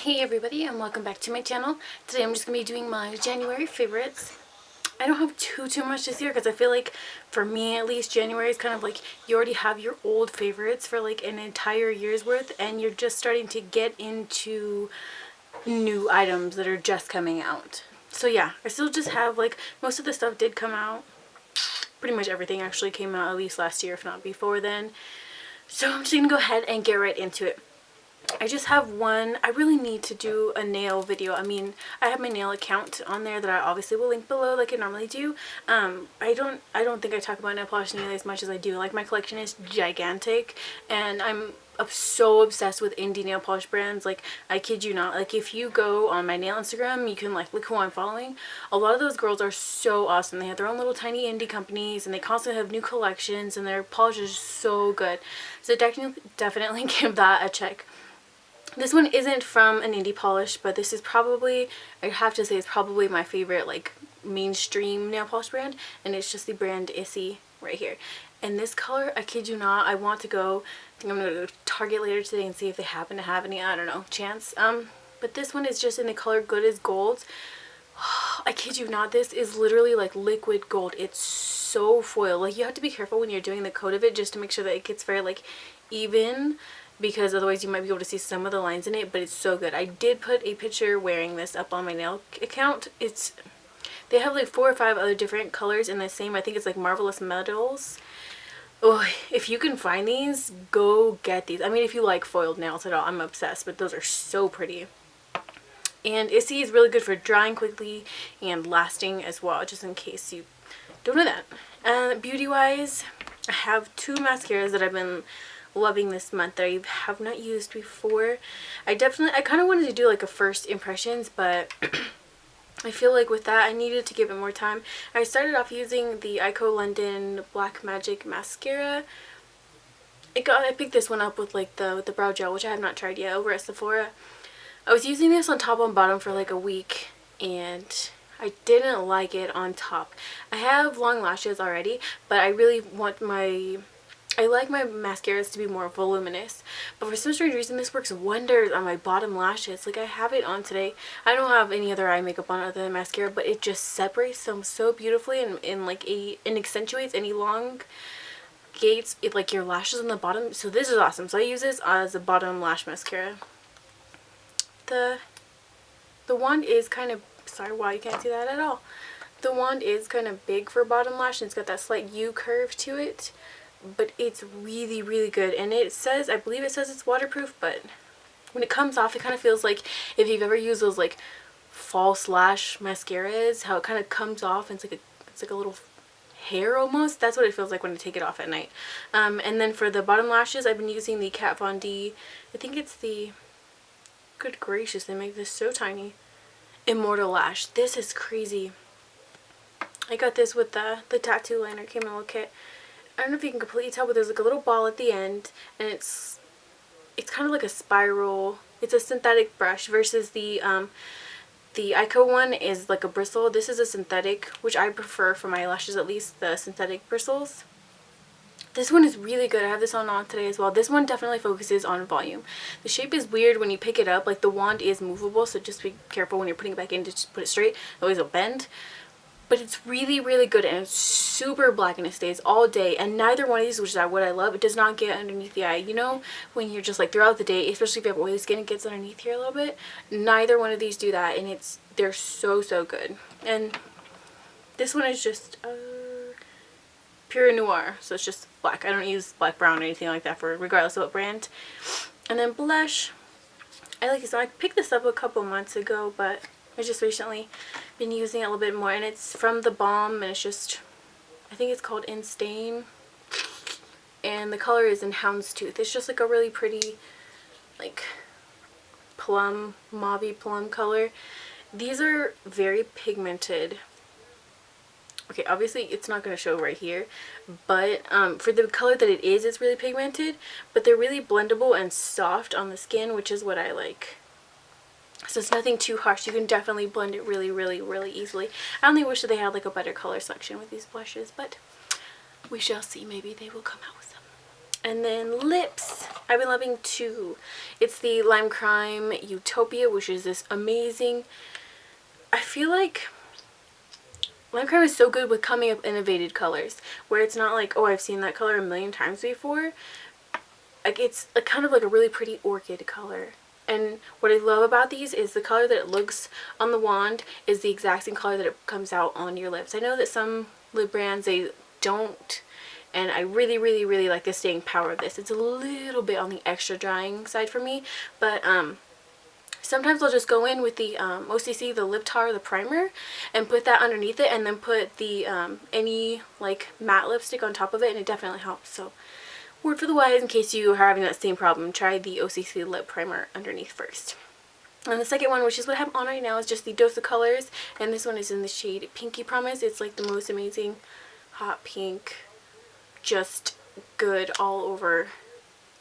Hey everybody, and welcome back to my channel. Today I'm just going to be doing my January favorites. I don't have too much this year because I feel like, for me at least, January is kind of like you already have your old favorites for like an entire year's worth, and you're just starting to get into new items that are just coming out. So yeah, I still just have like, most of the stuff did come out. Pretty much everything actually came out at least last year, if not before then. So I'm just going to go ahead and get right into it. I just have one. I really need to do a nail video. I mean, I have my nail account on there that I obviously will link below like I normally do. I don't think I talk about nail polish nearly as much as I do. Like, my collection is gigantic, and I'm so obsessed with indie nail polish brands. Like, I kid you not. Like, if you go on my nail Instagram, you can like look who I'm following. A lot of those girls are so awesome. They have their own little tiny indie companies, and they constantly have new collections, and their polish is so good. So definitely give that a check. This one isn't from an indie polish, but this is probably, I have to say, it's probably my favorite like mainstream nail polish brand, and it's just the brand Essie right here. And this color, I kid you not, I want to go, I think I'm going to go to Target later today and see if they happen to have any, I don't know, chance. But this one is just in the color Good as Gold. I kid you not, this is literally like liquid gold. It's so foil. Like, you have to be careful when you're doing the coat of it just to make sure that it gets very like even, because otherwise you might be able to see some of the lines in it, but it's so good. I did put a picture wearing this up on my nail account. They have like 4 or 5 other different colors in the same, I think it's like Marvelous Metals. Oh, if you can find these, go get these. I mean, if you like foiled nails at all, I'm obsessed, but those are so pretty. And Essie is really good for drying quickly and lasting as well, just in case you don't know that. Beauty wise, I have 2 mascaras that I've been loving this month that I have not used before. I kind of wanted to do like a first impressions, but I feel like with that I needed to give it more time. I started off using the Eyeko London Black Magic Mascara. I picked this one up with like the brow gel, which I have not tried yet, over at Sephora. I was using this on top and bottom for like a week, and I didn't like it on top. I have long lashes already, but I really want I like my mascaras to be more voluminous, but for some strange reason this works wonders on my bottom lashes. Like, I have it on today. I don't have any other eye makeup on other than mascara, but it just separates them so beautifully and accentuates any long gates, like your lashes on the bottom. So this is awesome. So I use this as a bottom lash mascara. The wand is kind of, sorry, wow, you can't see that at all. The wand is kind of big for bottom lash, and it's got that slight U curve to it. But it's really good, and it says, I believe it says it's waterproof, but when it comes off it kind of feels like, if you've ever used those like false lash mascaras, how it kind of comes off and it's like a little hair almost. That's what it feels like when I take it off at night. And then for the bottom lashes, I've been using the Kat Von D, I think it's the, good gracious, they make this so tiny, Immortal lash. This is crazy. I got this with the tattoo liner, it came in a little kit. I don't know if you can completely tell, but there's like a little ball at the end, and it's kind of like a spiral. It's a synthetic brush versus the Eyeko one is like a bristle. This is a synthetic, which I prefer for my lashes, at least, the synthetic bristles. This one is really good. I have this on today as well. This one definitely focuses on volume. The shape is weird when you pick it up. Like, the wand is movable, so just be careful when you're putting it back in to just put it straight. Otherwise it'll bend. But it's really good, and it's super black, and it stays all day. And neither one of these, which is what I love, it does not get underneath the eye. You know, when you're just like throughout the day, especially if you have oily skin, it gets underneath here a little bit. Neither one of these do that, and they're so good. And this one is just pure noir, so it's just black. I don't use black, brown, or anything like that for regardless of what brand. And then blush, I like this one. I picked this up a couple months ago, but I just recently been using it a little bit more, and it's from the Balm, and it's just, I think it's called Instain, and the color is in Houndstooth. It's just like a really pretty like plum, mauvey plum color. These are very pigmented. Okay, obviously it's not going to show right here, but for the color that it is, it's really pigmented, but they're really blendable and soft on the skin, which is what I like. So it's nothing too harsh. You can definitely blend it really easily. I only wish that they had like a better color selection with these blushes, but we shall see. Maybe they will come out with some. And then lips, I've been loving two. It's the Lime Crime Utopia, which is this amazing, I feel like Lime Crime is so good with coming up innovative colors, where it's not like, oh, I've seen that color a million times before. Like, it's a kind of like a really pretty orchid color. And what I love about these is the color that it looks on the wand is the exact same color that it comes out on your lips. I know that some lip brands, they don't, and I really, really, really like the staying power of this. It's a little bit on the extra drying side for me, but sometimes I'll just go in with the OCC, the lip tar, the primer, and put that underneath it, and then put the any like matte lipstick on top of it, and it definitely helps. So word for the wise, in case you are having that same problem, try the OCC lip primer underneath first. And the second one, which is what I have on right now, is just the Dose of Colors, and this one is in the shade Pinky Promise. It's like the most amazing hot pink, just good all over.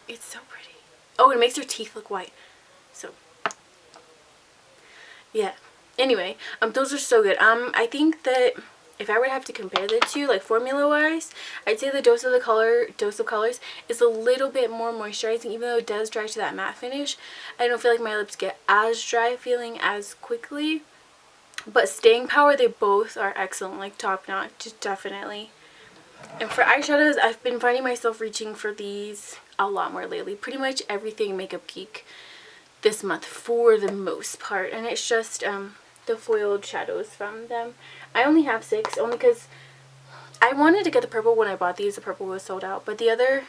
It's so pretty. Oh, it makes your teeth look white. So yeah, anyway, those are so good. I think that if I would have to compare the two, like formula wise, I'd say the Dose of Colors is a little bit more moisturizing, even though it does dry to that matte finish. I don't feel like my lips get as dry feeling as quickly, but staying power, they both are excellent, like top notch, definitely. And for eyeshadows, I've been finding myself reaching for these a lot more lately. Pretty much everything Makeup Geek this month for the most part, and it's just the foiled shadows from them. I only have 6, only because I wanted to get the purple when I bought these. The purple was sold out, but the other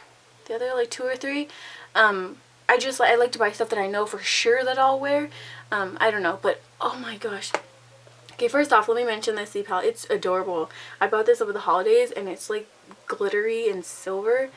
like 2 or 3, I like to buy stuff that I know for sure that I'll wear. I don't know, but oh my gosh. Okay, first off, let me mention this lip palette. It's adorable. I bought this over the holidays, and it's like glittery and silver.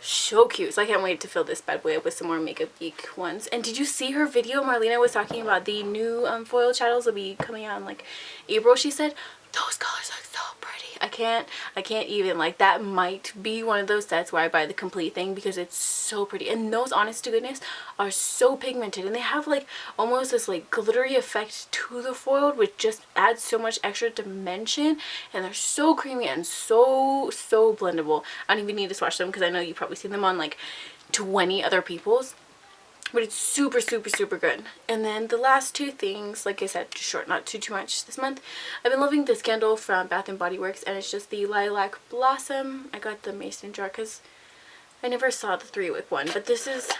So cute. So I can't wait to fill this bad boy up with some more Makeup Geek ones. And did you see her video? Marlena was talking about the new foil shadows will be coming out in like April. She said those colors look so pretty. I can't even, like, that might be one of those sets where I buy the complete thing because it's so pretty. And those, honest to goodness, are so pigmented, and they have like almost this like glittery effect to the foiled, which just adds so much extra dimension, and they're so creamy and so blendable. I don't even need to swatch them because I know you've probably seen them on like 20 other people's, but it's super good. And then the last two things, like I said, just short, not too much this month. I've been loving this candle from Bath and Body Works, and it's just the Lilac Blossom. I got the mason jar because I never saw the 3-wick one, but this is,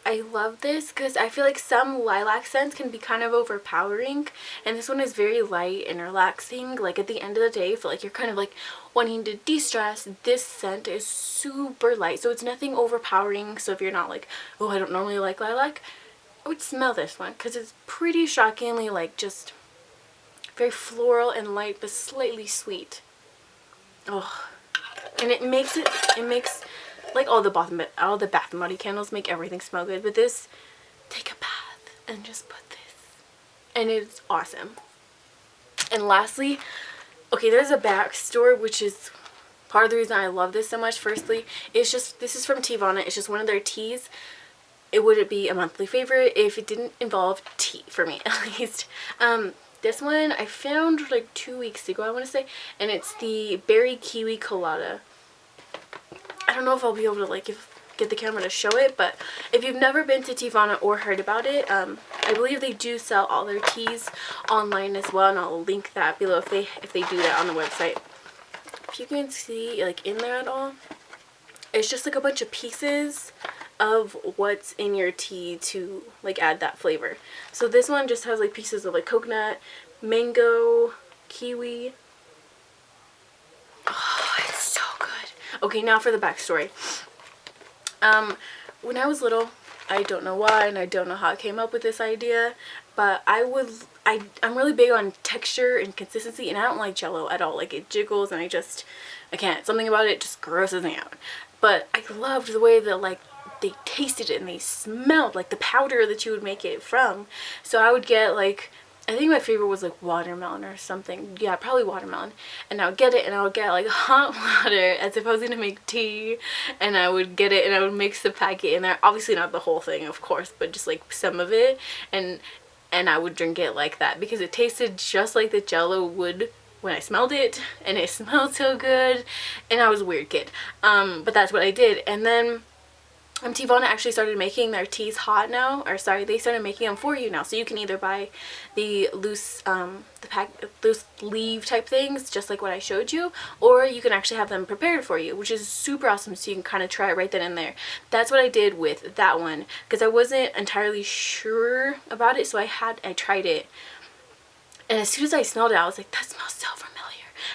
I love this because I feel like some lilac scents can be kind of overpowering, and this one is very light and relaxing. Like at the end of the day, I feel like you're kind of like wanting to de-stress. This scent is super light, so it's nothing overpowering. So if you're not like, oh, I don't normally like lilac, I would smell this one because it's pretty shockingly like just very floral and light, but slightly sweet. Oh, and it makes like all the Bath and Body candles make everything smell good, but this, take a bath and just put this, and it's awesome. And lastly, okay, there's a backstory, which is part of the reason I love this so much. Firstly, it's just, this is from Teavana. It's just one of their teas. It wouldn't be a monthly favorite if it didn't involve tea, for me at least. This one I found like 2 weeks ago, I want to say, and it's the Berry Kiwi Colada. I don't know if I'll be able to like get the camera to show it, but if you've never been to Teavana or heard about it, I believe they do sell all their teas online as well, and I'll link that below if they do that on the website. If you can see like in there at all, it's just like a bunch of pieces of what's in your tea to like add that flavor. So this one just has like pieces of like coconut, mango, kiwi. Oh, it's so good. Okay, now for the backstory. When I was little, I don't know why, and I don't know how I came up with this idea, but I'm really big on texture and consistency, and I don't like Jello at all. Like, it jiggles, and I can't. Something about it just grosses me out. But I loved the way that, like, they tasted it and they smelled like the powder that you would make it from. So I would get, like, I think my favorite was like watermelon or something. Yeah, probably watermelon. And I would get it, and I would get like hot water as if I was going to make tea. And I would get it, and I would mix the packet in there. Obviously not the whole thing, of course, but just like some of it. And I would drink it like that because it tasted just like the Jello would when I smelled it, and it smelled so good, and I was a weird kid. But that's what I did. And then Teavana actually started making their teas hot now, or sorry, they started making them for you now. So you can either buy the loose loose leaf type things, just like what I showed you, or you can actually have them prepared for you, which is super awesome. So you can kind of try it right then and there. That's what I did with that one, because I wasn't entirely sure about it, so I tried it, and as soon as I smelled it, I was like, that smells so familiar.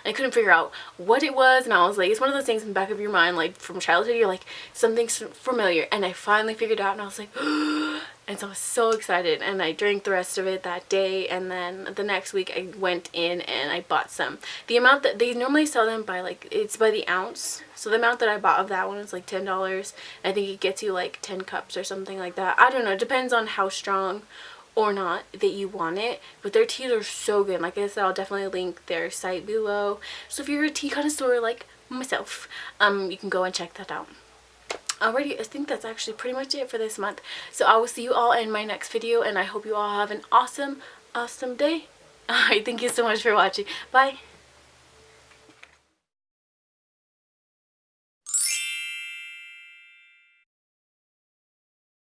And I couldn't figure out what it was, and I was like, it's one of those things in the back of your mind, like from childhood, you're like, something's familiar. And I finally figured it out, and I was like, and so I was so excited, and I drank the rest of it that day. And then the next week I went in and I bought some. The amount that they normally sell them by, like, it's by the ounce, so the amount that I bought of that one was like $10. I think it gets you like 10 cups or something like that. I don't know, it depends on how strong or not that you want it, but their teas are so good. Like I said, I'll definitely link their site below, so if you're a tea connoisseur like myself, you can go and check that out. Alrighty, I think that's actually pretty much it for this month, so I will see you all in my next video, and I hope you all have an awesome day. Alright, thank you so much for watching. Bye.